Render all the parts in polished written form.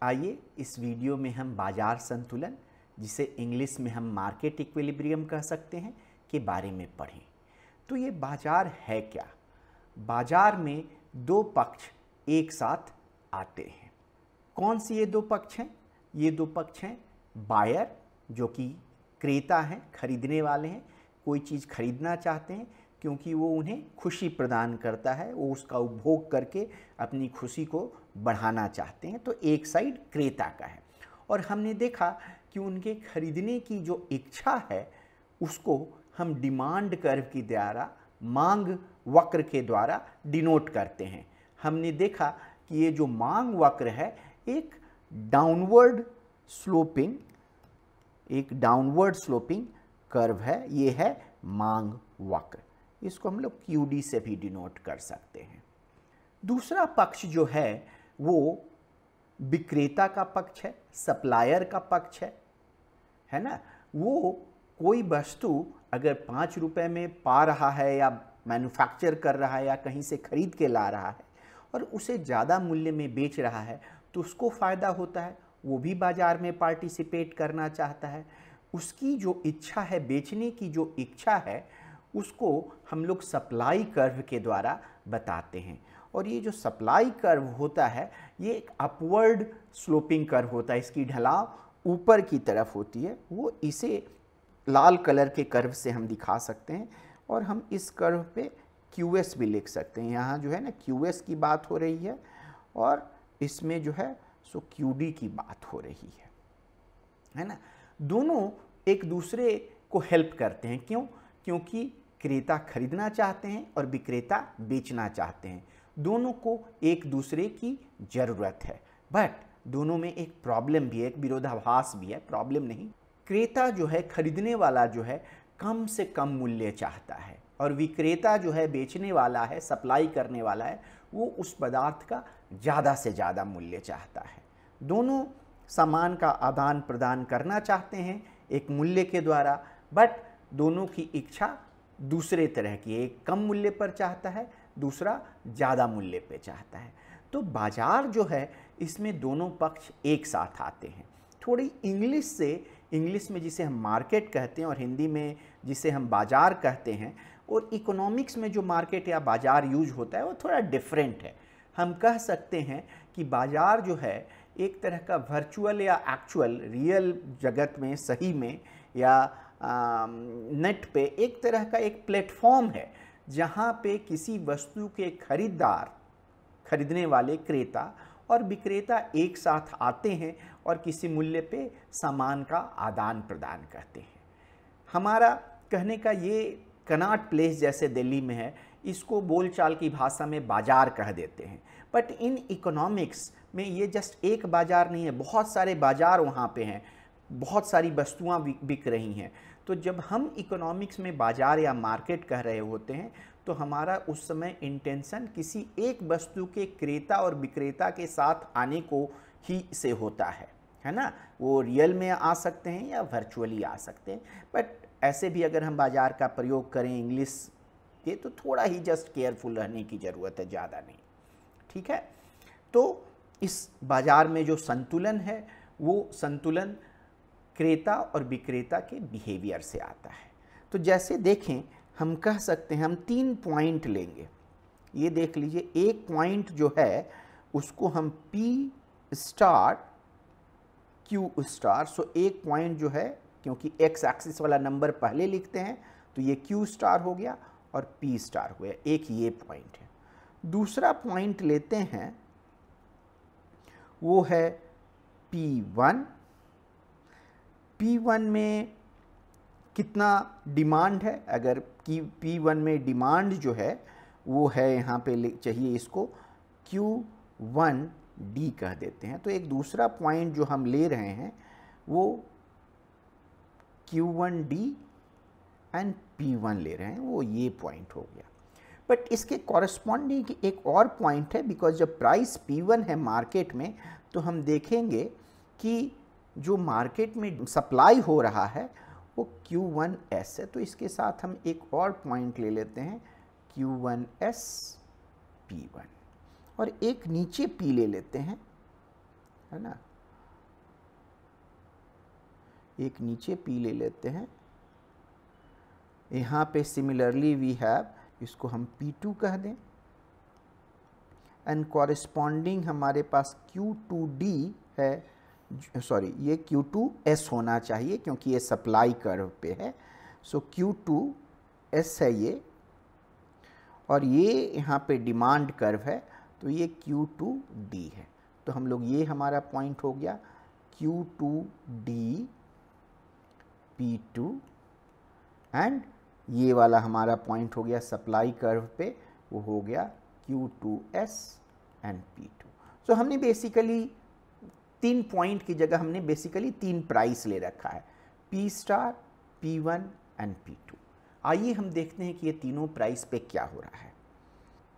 आइए इस वीडियो में हम बाजार संतुलन, जिसे इंग्लिश में हम मार्केट इक्विलिब्रियम कह सकते हैं, के बारे में पढ़ें। तो ये बाजार है क्या? बाजार में दो पक्ष एक साथ आते हैं। कौन से ये दो पक्ष हैं? ये दो पक्ष हैं बायर, जो कि क्रेता हैं, खरीदने वाले हैं, कोई चीज़ खरीदना चाहते हैं क्योंकि वो उन्हें खुशी प्रदान करता है, वो उसका उपभोग करके अपनी खुशी को बढ़ाना चाहते हैं। तो एक साइड क्रेता का है, और हमने देखा कि उनके खरीदने की जो इच्छा है उसको हम डिमांड कर्व के द्वारा, मांग वक्र के द्वारा डिनोट करते हैं। हमने देखा कि ये जो मांग वक्र है एक डाउनवर्ड स्लोपिंग कर्व है। ये है मांग वक्र, इसको हम लोग QD से भी डिनोट कर सकते हैं। दूसरा पक्ष जो है वो विक्रेता का पक्ष है, सप्लायर का पक्ष है ना। वो कोई वस्तु अगर 5 रुपए में पा रहा है या मैन्युफैक्चर कर रहा है या कहीं से खरीद के ला रहा है और उसे ज़्यादा मूल्य में बेच रहा है तो उसको फ़ायदा होता है, वो भी बाज़ार में पार्टिसिपेट करना चाहता है। उसकी जो इच्छा है, बेचने की जो इच्छा है, उसको हम लोग सप्लाई कर्व के द्वारा बताते हैं। और ये जो सप्लाई कर्व होता है ये एक अपवर्ड स्लोपिंग कर्व होता है, इसकी ढलाव ऊपर की तरफ होती है। वो इसे लाल कलर के कर्व से हम दिखा सकते हैं, और हम इस कर्व पे QS भी लिख सकते हैं। यहाँ जो है ना QS की बात हो रही है और इसमें जो है सो QD की बात हो रही है ना। दोनों एक दूसरे को हेल्प करते हैं। क्यों? क्योंकि क्रेता खरीदना चाहते हैं और विक्रेता बेचना चाहते हैं। दोनों को एक दूसरे की ज़रूरत है, बट दोनों में एक प्रॉब्लम भी है, एक विरोधाभास भी है। प्रॉब्लम नहीं, क्रेता जो है, खरीदने वाला जो है, कम से कम मूल्य चाहता है, और विक्रेता जो है, बेचने वाला है, सप्लाई करने वाला है, वो उस पदार्थ का ज़्यादा से ज़्यादा मूल्य चाहता है। दोनों सामान का आदान प्रदान करना चाहते हैं एक मूल्य के द्वारा, बट दोनों की इच्छा दूसरे तरह की है। एक कम मूल्य पर चाहता है, दूसरा ज़्यादा मूल्य पे चाहता है। तो बाजार जो है इसमें दोनों पक्ष एक साथ आते हैं। थोड़ी इंग्लिश में जिसे हम मार्केट कहते हैं और हिंदी में जिसे हम बाजार कहते हैं, और इकोनॉमिक्स में जो मार्केट या बाजार यूज होता है वो थोड़ा डिफरेंट है। हम कह सकते हैं कि बाजार जो है एक तरह का वर्चुअल या एक्चुअल रियल जगत में, सही में, या नेट पे एक तरह का एक प्लेटफॉर्म है जहाँ पे किसी वस्तु के खरीदने वाले क्रेता और विक्रेता एक साथ आते हैं और किसी मूल्य पे सामान का आदान प्रदान करते हैं। हमारा कहने का ये कनॉट प्लेस जैसे दिल्ली में है, इसको बोलचाल की भाषा में बाजार कह देते हैं, बट इन इकोनॉमिक्स में ये जस्ट एक बाजार नहीं है, बहुत सारे बाजार वहाँ पे हैं, बहुत सारी वस्तुआं बिक रही हैं। तो जब हम इकोनॉमिक्स में बाजार या मार्केट कह रहे होते हैं तो हमारा उस समय इंटेंशन किसी एक वस्तु के क्रेता और विक्रेता के साथ आने को ही से होता है ना। वो रियल में आ सकते हैं या वर्चुअली आ सकते हैं, बट ऐसे भी अगर हम बाजार का प्रयोग करें इंग्लिश के तो थोड़ा ही जस्ट केयरफुल रहने की ज़रूरत है, ज़्यादा नहीं। ठीक है, तो इस बाजार में जो संतुलन है वो संतुलन क्रेता और विक्रेता के बिहेवियर से आता है। तो जैसे देखें, हम कह सकते हैं, हम 3 पॉइंट लेंगे। ये देख लीजिए, एक पॉइंट जो है उसको हम P स्टार Q स्टार, सो एक पॉइंट जो है, क्योंकि एक्स एक्सिस वाला नंबर पहले लिखते हैं तो ये Q स्टार हो गया और P स्टार हो गया, एक ये पॉइंट है। दूसरा पॉइंट लेते हैं, वो है P1। P1 में कितना डिमांड है? अगर P1 में डिमांड जो है वो है, यहाँ पे चाहिए इसको Q1D कह देते हैं। तो एक दूसरा पॉइंट जो हम ले रहे हैं वो Q1D एंड P1 ले रहे हैं, वो ये पॉइंट हो गया। बट इसके कॉरस्पॉन्डिंग एक और पॉइंट है, बिकॉज जब प्राइस P1 है मार्केट में तो हम देखेंगे कि जो मार्केट में सप्लाई हो रहा है वो Q1S है। तो इसके साथ हम एक और पॉइंट ले लेते हैं Q1S P1, और एक नीचे P ले लेते हैं, है ना, एक नीचे P ले लेते हैं। यहाँ पे सिमिलरली वी हैव, इसको हम P2 कह दें, एंड कॉरेस्पॉन्डिंग हमारे पास Q2D है, सॉरी ये Q2S होना चाहिए क्योंकि ये सप्लाई कर्व पे है। सो Q2S है ये, और ये यहाँ पे डिमांड कर्व है, तो ये Q2D है। तो हम लोग, ये हमारा पॉइंट हो गया Q2D P2, एंड ये वाला हमारा पॉइंट हो गया सप्लाई कर्व पे, वो हो गया Q2S एंड P2। सो हमने बेसिकली 3 पॉइंट की जगह हमने बेसिकली 3 प्राइस ले रखा है, P star, P1 and P2। आइए हम देखते हैं कि ये तीनों प्राइस पे क्या हो रहा है।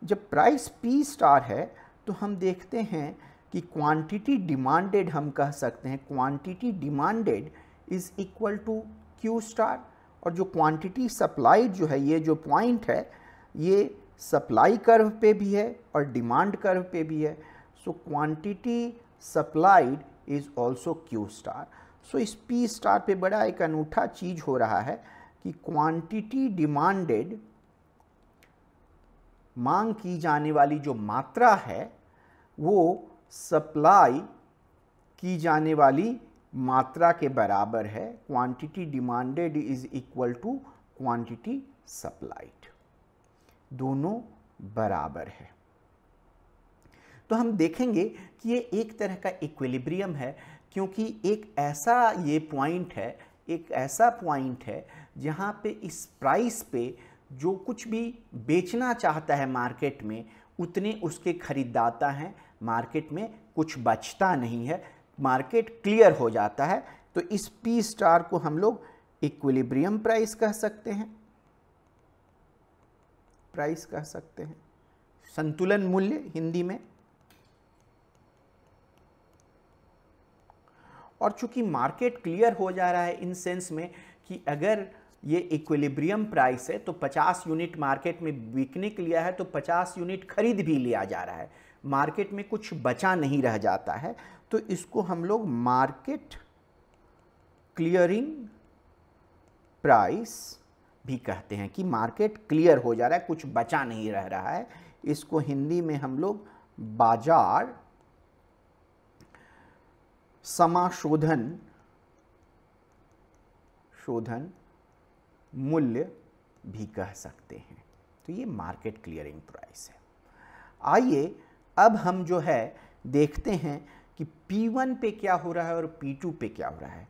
जब प्राइस P स्टार है तो हम देखते हैं कि क्वांटिटी डिमांडेड, हम कह सकते हैं quantity demanded is equal to Q star, और जो क्वांटिटी सप्लाइड जो है, ये जो पॉइंट है ये सप्लाई कर्व पे भी है और डिमांड कर्व पे भी है। So quantity supplied is also Q star. So इस P स्टार पे बड़ा एक अनूठा चीज हो रहा है कि क्वांटिटी डिमांडेड, मांग की जाने वाली जो मात्रा है वो सप्लाई की जाने वाली मात्रा के बराबर है। Quantity demanded is equal to quantity supplied, दोनों बराबर है। तो हम देखेंगे कि ये एक तरह का इक्विलिब्रियम है, क्योंकि एक ऐसा ये पॉइंट है, एक ऐसा पॉइंट है जहाँ पे इस प्राइस पे जो कुछ भी बेचना चाहता है मार्केट में, उतने उसके खरीददाता हैं, मार्केट में कुछ बचता नहीं है, मार्केट क्लियर हो जाता है। तो इस P स्टार को हम लोग इक्विलिब्रियम प्राइस कह सकते हैं, प्राइस कह सकते हैं, संतुलन मूल्य हिंदी में। और चूंकि मार्केट क्लियर हो जा रहा है इन सेंस में कि अगर ये इक्विलिब्रियम प्राइस है तो 50 यूनिट मार्केट में बिकने के लिए है, तो 50 यूनिट खरीद भी लिया जा रहा है, मार्केट में कुछ बचा नहीं रह जाता है। तो इसको हम लोग मार्केट क्लियरिंग प्राइस भी कहते हैं कि मार्केट क्लियर हो जा रहा है, कुछ बचा नहीं रह रहा है। इसको हिंदी में हम लोग बाजार समाशोधन मूल्य भी कह सकते हैं। तो ये मार्केट क्लियरिंग प्राइस है। आइए अब हम जो है देखते हैं कि P1 पे क्या हो रहा है और P2 पे क्या हो रहा है।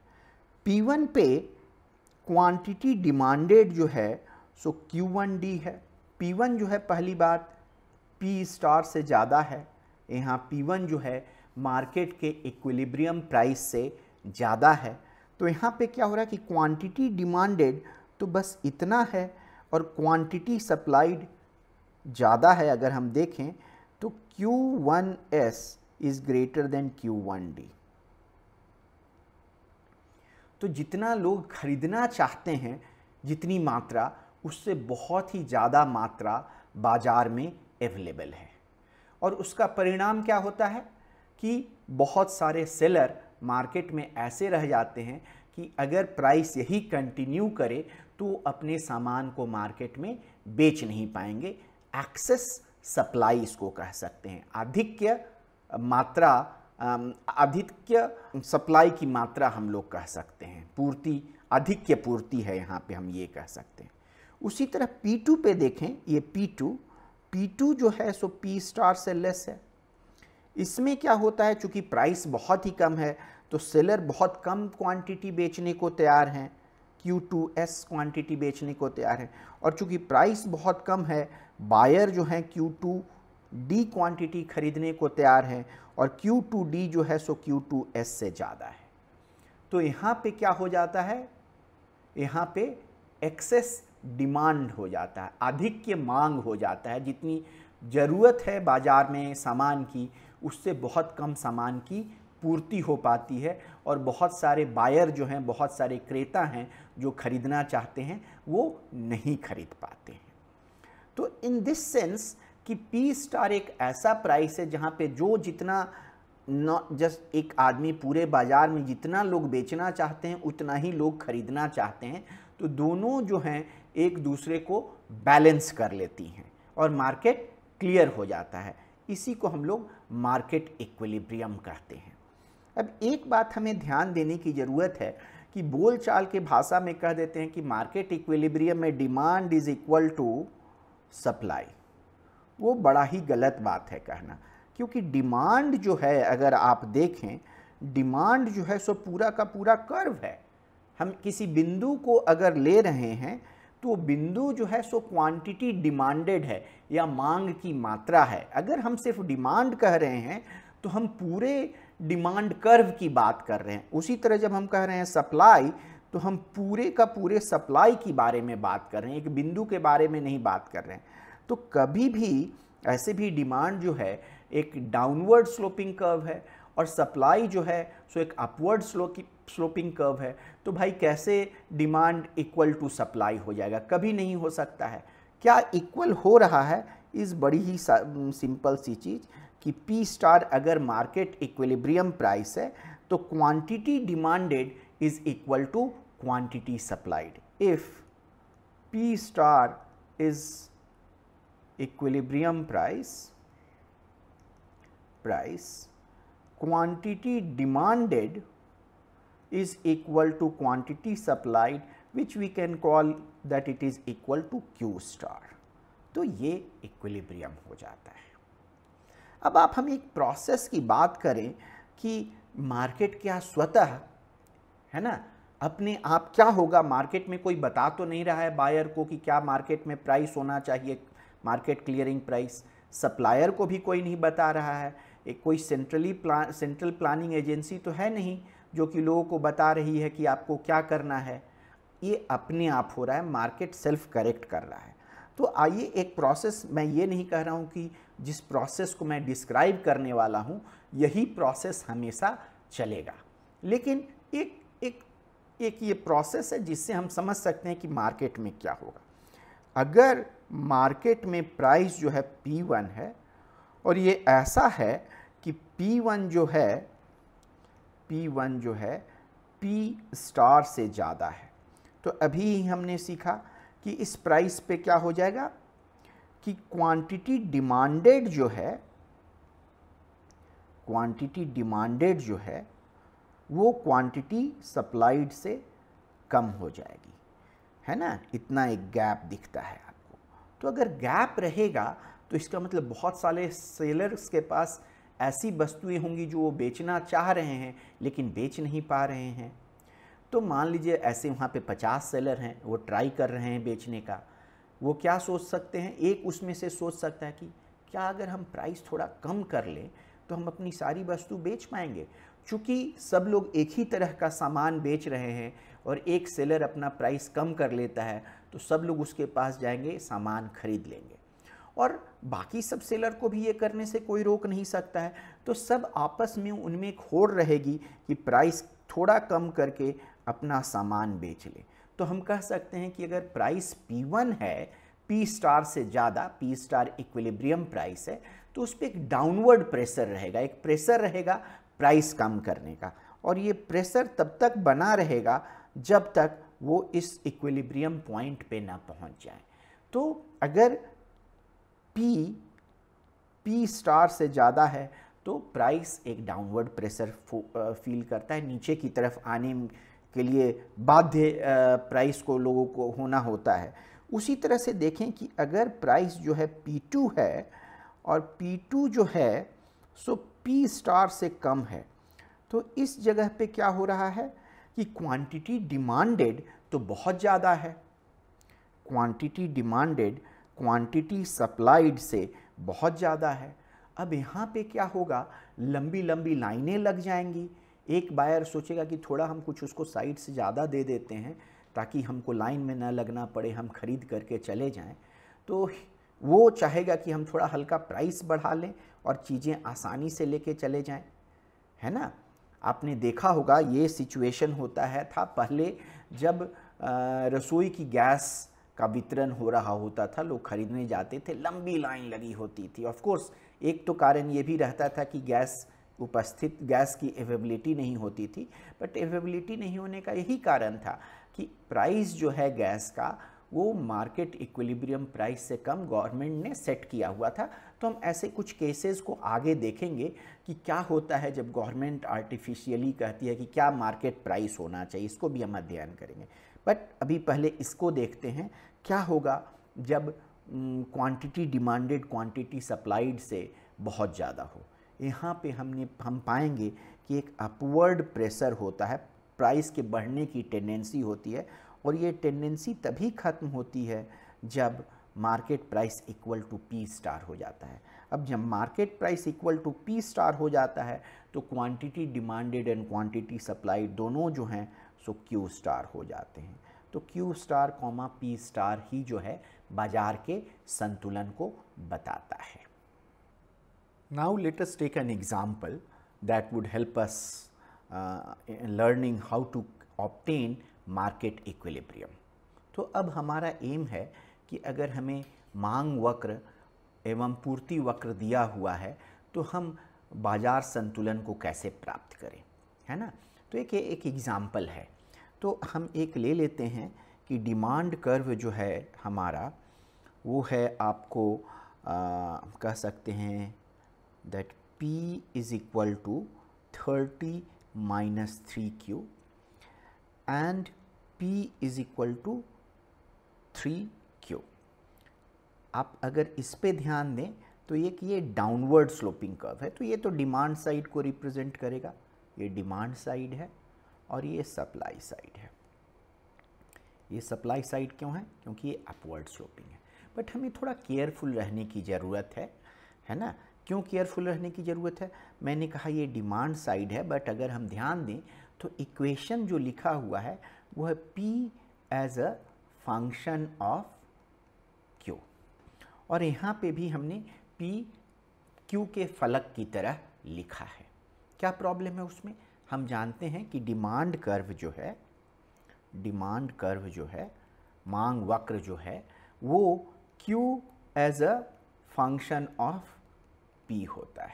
P1 पे क्वांटिटी डिमांडेड जो है सो Q1D है। P1 जो है, पहली बात P स्टार से ज़्यादा है, यहाँ P1 जो है मार्केट के इक्विलिब्रियम प्राइस से ज़्यादा है। तो यहाँ पे क्या हो रहा है कि क्वांटिटी डिमांडेड तो बस इतना है, और क्वांटिटी सप्लाइड ज़्यादा है। अगर हम देखें तो Q1S is greater than Q1D। तो जितना लोग खरीदना चाहते हैं, जितनी मात्रा, उससे बहुत ही ज़्यादा मात्रा बाज़ार में अवेलेबल है। और उसका परिणाम क्या होता है कि बहुत सारे सेलर मार्केट में ऐसे रह जाते हैं कि अगर प्राइस यही कंटिन्यू करे तो अपने सामान को मार्केट में बेच नहीं पाएंगे। एक्सेस सप्लाई इसको कह सकते हैं, आधिक्य मात्रा, आधिक्य सप्लाई की मात्रा हम लोग कह सकते हैं, पूर्ति, आधिक्य पूर्ति है यहाँ पे, हम ये कह सकते हैं। उसी तरह P2 पे देखें, ये P2 जो है सो P स्टार से लेस है। इसमें क्या होता है, चूंकि प्राइस बहुत ही कम है तो सेलर बहुत कम क्वांटिटी बेचने को तैयार हैं, Q2S क्वांटिटी बेचने को तैयार है। और चूंकि प्राइस बहुत कम है, बायर जो है Q2D क्वांटिटी खरीदने को तैयार है, और Q2D जो है सो Q2S से ज़्यादा है। तो यहाँ पे क्या हो जाता है, यहाँ पे एक्सेस डिमांड हो जाता है, आधिक्य मांग हो जाता है। जितनी ज़रूरत है बाज़ार में सामान की, उससे बहुत कम सामान की पूर्ति हो पाती है, और बहुत सारे बायर जो हैं, बहुत सारे क्रेता हैं जो खरीदना चाहते हैं, वो नहीं खरीद पाते हैं। तो इन दिस सेंस कि P स्टार एक ऐसा प्राइस है जहाँ पे जो जितना नॉट जस्ट एक आदमी, पूरे बाज़ार में जितना लोग बेचना चाहते हैं उतना ही लोग खरीदना चाहते हैं, तो दोनों जो हैं एक दूसरे को बैलेंस कर लेती हैं और मार्केट क्लियर हो जाता है। इसी को हम लोग मार्केट इक्विलिब्रियम कहते हैं। अब एक बात हमें ध्यान देने की ज़रूरत है कि बोलचाल के भाषा में कह देते हैं कि मार्केट इक्विलिब्रियम में demand is equal to supply. वो बड़ा ही गलत बात है कहना, क्योंकि डिमांड जो है, अगर आप देखें, डिमांड जो है सो पूरा का पूरा कर्व है। हम किसी बिंदु को अगर ले रहे हैं तो बिंदु जो है सो क्वांटिटी डिमांडेड है या मांग की मात्रा है। अगर हम सिर्फ डिमांड कह रहे हैं तो हम पूरे डिमांड कर्व की बात कर रहे हैं। उसी तरह जब हम कह रहे हैं सप्लाई, तो हम पूरे का पूरे सप्लाई की बारे में बात कर रहे हैं, एक बिंदु के बारे में नहीं बात कर रहे हैं। तो कभी भी ऐसे भी डिमांड जो है एक डाउनवर्ड स्लोपिंग कर्व है और सप्लाई जो है सो एक अपवर्ड स्लोपिंग कर्व है। तो भाई कैसे डिमांड इक्वल टू सप्लाई हो जाएगा? कभी नहीं हो सकता है। क्या इक्वल हो रहा है? इस बड़ी ही सिंपल सी चीज़ कि पी स्टार अगर मार्केट इक्विलिब्रियम प्राइस है तो quantity demanded is equal to quantity supplied. If P star is equilibrium price, quantity demanded is equal to quantity supplied, which we can call that it is equal to Q star। तो ये equilibrium हो जाता है। अब आप हम एक process की बात करें कि मार्केट क्या स्वतः, है ना, अपने आप क्या होगा, मार्केट में कोई बता तो नहीं रहा है बायर को कि क्या मार्केट में प्राइस होना चाहिए, मार्केट क्लियरिंग प्राइस। सप्लायर को भी कोई नहीं बता रहा है। एक कोई सेंट्रल प्लानिंग एजेंसी तो है नहीं जो कि लोगों को बता रही है कि आपको क्या करना है। ये अपने आप हो रहा है, मार्केट सेल्फ करेक्ट कर रहा है। तो आइए एक प्रोसेस, मैं ये नहीं कह रहा हूँ कि जिस प्रोसेस को मैं डिस्क्राइब करने वाला हूँ यही प्रोसेस हमेशा चलेगा, लेकिन एक ये प्रोसेस है जिससे हम समझ सकते हैं कि मार्केट में क्या होगा। अगर मार्केट में प्राइस जो है P1 है और ये ऐसा है कि P1 जो है P स्टार से ज़्यादा है, तो अभी हमने सीखा कि इस प्राइस पे क्या हो जाएगा कि क्वांटिटी डिमांडेड जो है वो क्वांटिटी सप्लाइड से कम हो जाएगी, है ना। इतना एक गैप दिखता है आपको। तो अगर गैप रहेगा तो इसका मतलब बहुत सारे सेलर्स के पास ऐसी वस्तुएं होंगी जो वो बेचना चाह रहे हैं लेकिन बेच नहीं पा रहे हैं। तो मान लीजिए ऐसे वहाँ पे 50 सेलर हैं, वो ट्राई कर रहे हैं बेचने का। वो क्या सोच सकते हैं, एक उसमें से सोच सकता है कि क्या अगर हम प्राइस थोड़ा कम कर लें तो हम अपनी सारी वस्तु बेच पाएंगे। चूँकि सब लोग एक ही तरह का सामान बेच रहे हैं और एक सेलर अपना प्राइस कम कर लेता है तो सब लोग उसके पास जाएंगे, सामान खरीद लेंगे और बाकी सब सेलर को भी ये करने से कोई रोक नहीं सकता है। तो सब आपस में उनमें एक होड़ रहेगी कि प्राइस थोड़ा कम करके अपना सामान बेच ले। तो हम कह सकते हैं कि अगर प्राइस P1 है P स्टार से ज़्यादा, P स्टार इक्विलिब्रियम प्राइस है, तो उस पर एक डाउनवर्ड प्रेशर रहेगा, एक प्रेशर रहेगा प्राइस कम करने का। और ये प्रेशर तब तक बना रहेगा जब तक वो इस इक्विलिब्रियम पॉइंट पे ना पहुंच जाए। तो अगर P स्टार से ज़्यादा है तो प्राइस एक डाउनवर्ड प्रेशर फील करता है, नीचे की तरफ आने के लिए बाध्य प्राइस को लोगों को होना होता है। उसी तरह से देखें कि अगर प्राइस जो है P2 है और P2 जो है सो P स्टार से कम है, तो इस जगह पे क्या हो रहा है कि क्वांटिटी डिमांडेड तो बहुत ज़्यादा है, क्वांटिटी डिमांडेड क्वांटिटी सप्लाइड से बहुत ज़्यादा है। अब यहाँ पे क्या होगा, लंबी लंबी लाइनें लग जाएंगी। एक बायर सोचेगा कि थोड़ा हम कुछ उसको साइड से ज़्यादा दे देते हैं ताकि हमको लाइन में ना लगना पड़े, हम खरीद करके चले जाएं। तो वो चाहेगा कि हम थोड़ा हल्का प्राइस बढ़ा लें और चीज़ें आसानी से लेके चले जाएं, है ना। आपने देखा होगा ये सिचुएशन होता है था पहले जब रसोई की गैस का वितरण हो रहा होता था, लोग खरीदने जाते थे, लंबी लाइन लगी होती थी। ऑफ कोर्स एक तो कारण ये भी रहता था कि गैस उपस्थित गैस की अवेलेबिलिटी नहीं होती थी, बट अवेलेबिलिटी नहीं होने का यही कारण था कि प्राइस जो है गैस का वो मार्केट इक्विलिब्रियम प्राइस से कम गवर्नमेंट ने सेट किया हुआ था। तो हम ऐसे कुछ केसेस को आगे देखेंगे कि क्या होता है जब गवर्नमेंट आर्टिफिशियली कहती है कि क्या मार्केट प्राइस होना चाहिए, इसको भी हम अध्ययन करेंगे। बट अभी पहले इसको देखते हैं, क्या होगा जब क्वांटिटी डिमांडेड क्वांटिटी सप्लाइड से बहुत ज़्यादा हो। यहाँ पे हम पाएंगे कि एक अपवर्ड प्रेशर होता है, प्राइस के बढ़ने की टेंडेंसी होती है, और ये टेंडेंसी तभी ख़त्म होती है जब market price equal to P star हो जाता है। अब जब market price equal to P star हो जाता है तो quantity demanded and quantity supplied दोनों जो हैं सो क्यू स्टार हो जाते हैं। तो Q star comma P star ही जो है बाजार के संतुलन को बताता है। Now let us take an example that would help us learning how to obtain market equilibrium. तो अब हमारा एम है कि अगर हमें मांग वक्र एवं पूर्ति वक्र दिया हुआ है तो हम बाजार संतुलन को कैसे प्राप्त करें, है ना। तो एक एग्जाम्पल है, तो हम एक ले लेते हैं कि डिमांड कर्व जो है हमारा वो है, आपको कह सकते हैं that P is equal to 30 minus 3Q and P is equal to 3Q। आप अगर इस पे ध्यान दें तो ये डाउनवर्ड स्लोपिंग कर्व है, तो ये तो डिमांड साइड को रिप्रेजेंट करेगा, ये डिमांड साइड है और ये सप्लाई साइड है। ये सप्लाई साइड क्यों है? क्योंकि ये अपवर्ड स्लोपिंग है। बट हमें थोड़ा केयरफुल रहने की ज़रूरत है ना। क्यों केयरफुल रहने की ज़रूरत है? मैंने कहा ये डिमांड साइड है, बट अगर हम ध्यान दें तो इक्वेशन जो लिखा हुआ है वो है P as a function of Q, और यहाँ पे भी हमने P Q के फलक की तरह लिखा है। क्या प्रॉब्लम है उसमें? हम जानते हैं कि डिमांड कर्व जो है मांग वक्र जो है वो Q as a function of P होता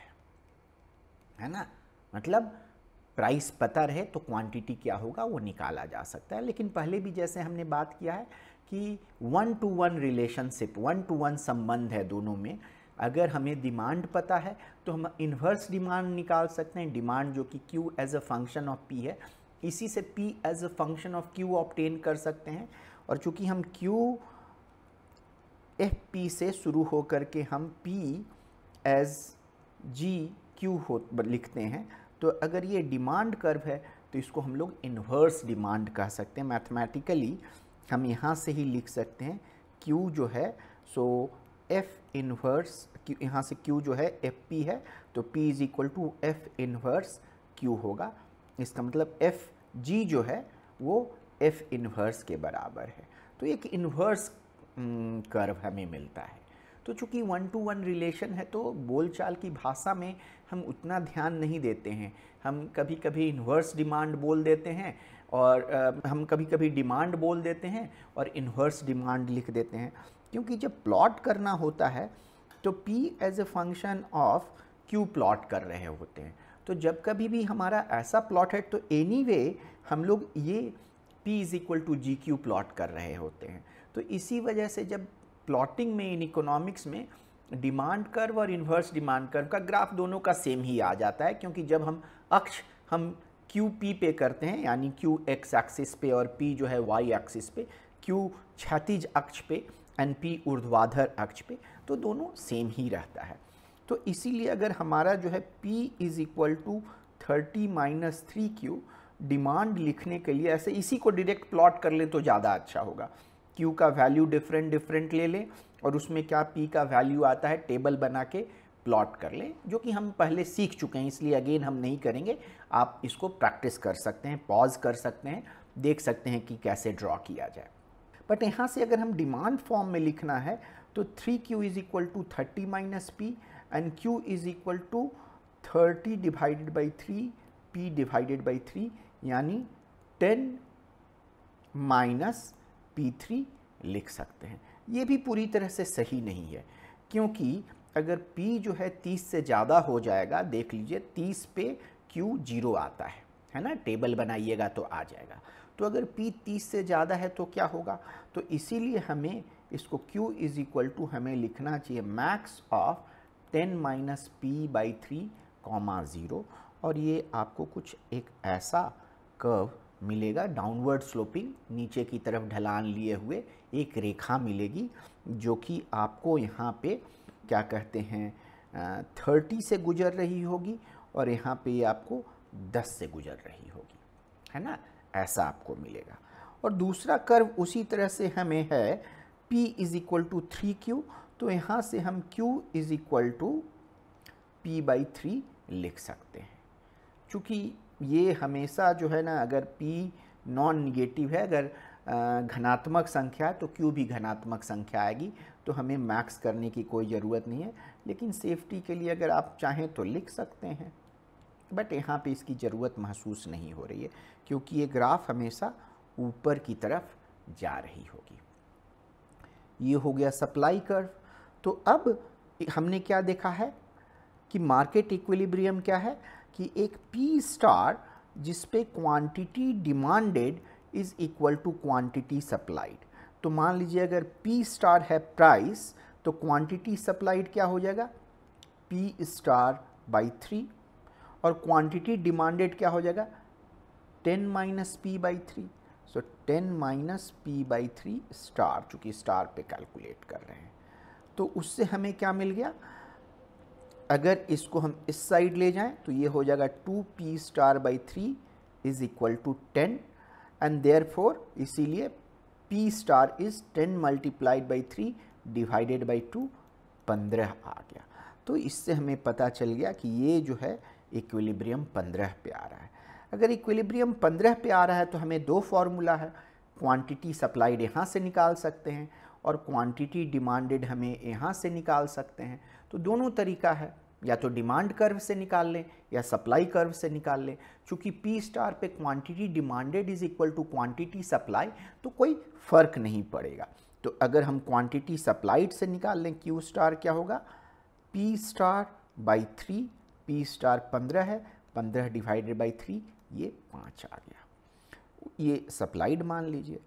है ना। मतलब प्राइस पता रहे तो क्वांटिटी क्या होगा वो निकाला जा सकता है। लेकिन पहले भी जैसे हमने बात किया है कि 1-to-1 रिलेशनशिप, 1-to-1 संबंध है दोनों में। अगर हमें डिमांड पता है तो हम इन्वर्स डिमांड निकाल सकते हैं, डिमांड जो कि Q as a function of P है, इसी से P as a function of Q obtain कर सकते हैं। और चूंकि हम Q FP से शुरू हो करके हम P एज GQ लिखते हैं, तो अगर ये डिमांड कर्व है तो इसको हम लोग इन्वर्स डिमांड कह सकते हैं। मैथमेटिकली हम यहाँ से ही लिख सकते हैं Q जो है सो F इन्वर्स, यहाँ से Q जो है FP है तो P is equal to F inverse Q होगा। इसका मतलब FG जो है वो F इन्वर्स के बराबर है। तो एक इन्वर्स कर्व हमें मिलता है। तो चूँकि 1-to-1 रिलेशन है तो बोलचाल की भाषा में हम उतना ध्यान नहीं देते हैं। हम कभी कभी इन्वर्स डिमांड बोल देते हैं और हम कभी कभी डिमांड बोल देते हैं और इन्वर्स डिमांड लिख देते हैं, क्योंकि जब प्लॉट करना होता है तो P as a function of Q plot कर रहे होते हैं। तो जब कभी भी हमारा ऐसा प्लॉट है तो एनीवे हम लोग ये P is equal to GQ plot कर रहे होते हैं। तो इसी वजह से जब प्लॉटिंग में इन इकोनॉमिक्स में डिमांड कर्व और इन्वर्स डिमांड कर्व का ग्राफ दोनों का सेम ही आ जाता है, क्योंकि जब हम अक्ष हम QP पे करते हैं, यानी Q एक्स एक्सिस पे और P जो है Y एक्सिस पे, Q क्षैतिज अक्ष पे एंड P ऊर्ध्वाधर अक्ष पे, तो दोनों सेम ही रहता है। तो इसीलिए अगर हमारा जो है P is equal to 30 minus 3Q demand लिखने के लिए ऐसे इसी को डायरेक्ट प्लॉट कर ले तो ज़्यादा अच्छा होगा। Q का वैल्यू डिफरेंट ले लें और उसमें क्या P का वैल्यू आता है टेबल बना के प्लॉट कर लें, जो कि हम पहले सीख चुके हैं, इसलिए अगेन हम नहीं करेंगे। आप इसको प्रैक्टिस कर सकते हैं, पॉज कर सकते हैं, देख सकते हैं कि कैसे ड्रॉ किया जाए। बट यहाँ से अगर हम डिमांड फॉर्म में लिखना है तो 3Q is equal to 30 minus P and Q is equal to 30 divided by 3 P divided by 3, यानी 10 माइनस P3 लिख सकते हैं। ये भी पूरी तरह से सही नहीं है, क्योंकि अगर P जो है 30 से ज़्यादा हो जाएगा, देख लीजिए 30 पे Q 0 आता है ना, टेबल बनाइएगा तो आ जाएगा। तो अगर P 30 से ज़्यादा है तो क्या होगा, तो इसीलिए हमें इसको Q इज इक्वल टू हमें लिखना चाहिए मैक्स ऑफ 10 माइनस P/3 0, और ये आपको कुछ एक ऐसा कर्व मिलेगा, डाउनवर्ड स्लोपिंग, नीचे की तरफ ढलान लिए हुए एक रेखा मिलेगी, जो कि आपको यहाँ पे क्या कहते हैं 30 से गुजर रही होगी, और यहाँ पे ये आपको 10 से गुजर रही होगी, है ना, ऐसा आपको मिलेगा। और दूसरा कर्व उसी तरह से हमें है P is equal to 3Q, तो यहाँ से हम Q is equal to P/3 लिख सकते हैं। चूँकि ये हमेशा जो है ना, अगर P नॉन निगेटिव है, अगर घनात्मक संख्या है तो Q भी घनात्मक संख्या आएगी, तो हमें मैक्स करने की कोई ज़रूरत नहीं है, लेकिन सेफ्टी के लिए अगर आप चाहें तो लिख सकते हैं, बट यहाँ पे इसकी ज़रूरत महसूस नहीं हो रही है, क्योंकि ये ग्राफ हमेशा ऊपर की तरफ जा रही होगी। ये हो गया सप्लाई कर्व। तो अब हमने क्या देखा है कि मार्केट इक्विलिब्रियम क्या है, कि एक P स्टार जिस पे quantity demanded is equal to quantity supplied. तो मान लीजिए अगर P स्टार है प्राइस, तो क्वांटिटी सप्लाइड क्या हो जाएगा P स्टार बाई 3, और क्वांटिटी डिमांडेड क्या हो जाएगा 10 माइनस P/3। सो 10 माइनस P/3 स्टार, चूँकि स्टार पे कैलकुलेट कर रहे हैं, तो उससे हमें क्या मिल गया, अगर इसको हम इस साइड ले जाएं तो ये हो जाएगा 2P star is equal to 10, and therefore इसीलिए P star is 10 multiplied by 3 divided by 2, 15 आ गया। तो इससे हमें पता चल गया कि ये जो है इक्विलिब्रियम 15 पे आ रहा है। अगर इक्विलिब्रियम 15 पे आ रहा है तो हमें दो फॉर्मूला है, क्वांटिटी सप्लाइड यहाँ से निकाल सकते हैं और क्वांटिटी डिमांडेड हमें यहाँ से निकाल सकते हैं। तो दोनों तरीका है, या तो डिमांड कर्व से निकाल लें या सप्लाई कर्व से निकाल लें। चूँकि P स्टार पे quantity demanded is equal to quantity supply, तो कोई फ़र्क नहीं पड़ेगा। तो अगर हम क्वांटिटी सप्लाइड से निकाल लें Q स्टार क्या होगा P star by 3, P star 15 है, 15 डिवाइडेड बाई 3 ये 5 आ गया, ये सप्लाइड मान लीजिए।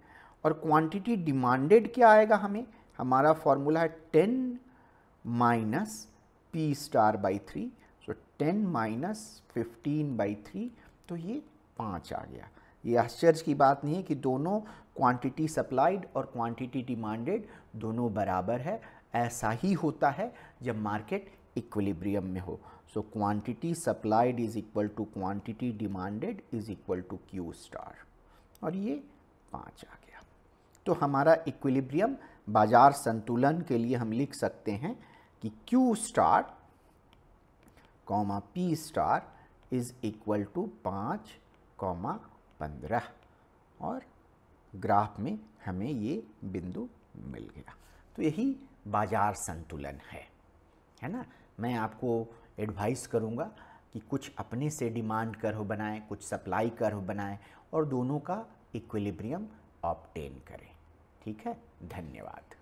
और क्वांटिटी डिमांडेड क्या आएगा, हमें हमारा फॉर्मूला है 10 minus P star by 3, so 10 minus 15/3, तो ये 5 आ गया। ये आश्चर्य की बात नहीं है कि दोनों क्वांटिटी सप्लाइड और क्वांटिटी डिमांडेड दोनों बराबर है। ऐसा ही होता है जब मार्केट इक्विलिब्रियम में हो। So quantity supplied is equal to quantity demanded is equal to Q star, और ये 5 आ गया। तो हमारा इक्विलिब्रियम बाजार संतुलन के लिए हम लिख सकते हैं कि Q star comma P star is equal to 5, 15, और ग्राफ में हमें ये बिंदु मिल गया। तो यही बाजार संतुलन है ना। मैं आपको एडवाइस करूँगा कि कुछ अपने से डिमांड कर्व बनाएं, कुछ सप्लाई कर्व बनाएं, और दोनों का इक्विलिब्रियम ऑब्टेन करें। ठीक है, धन्यवाद।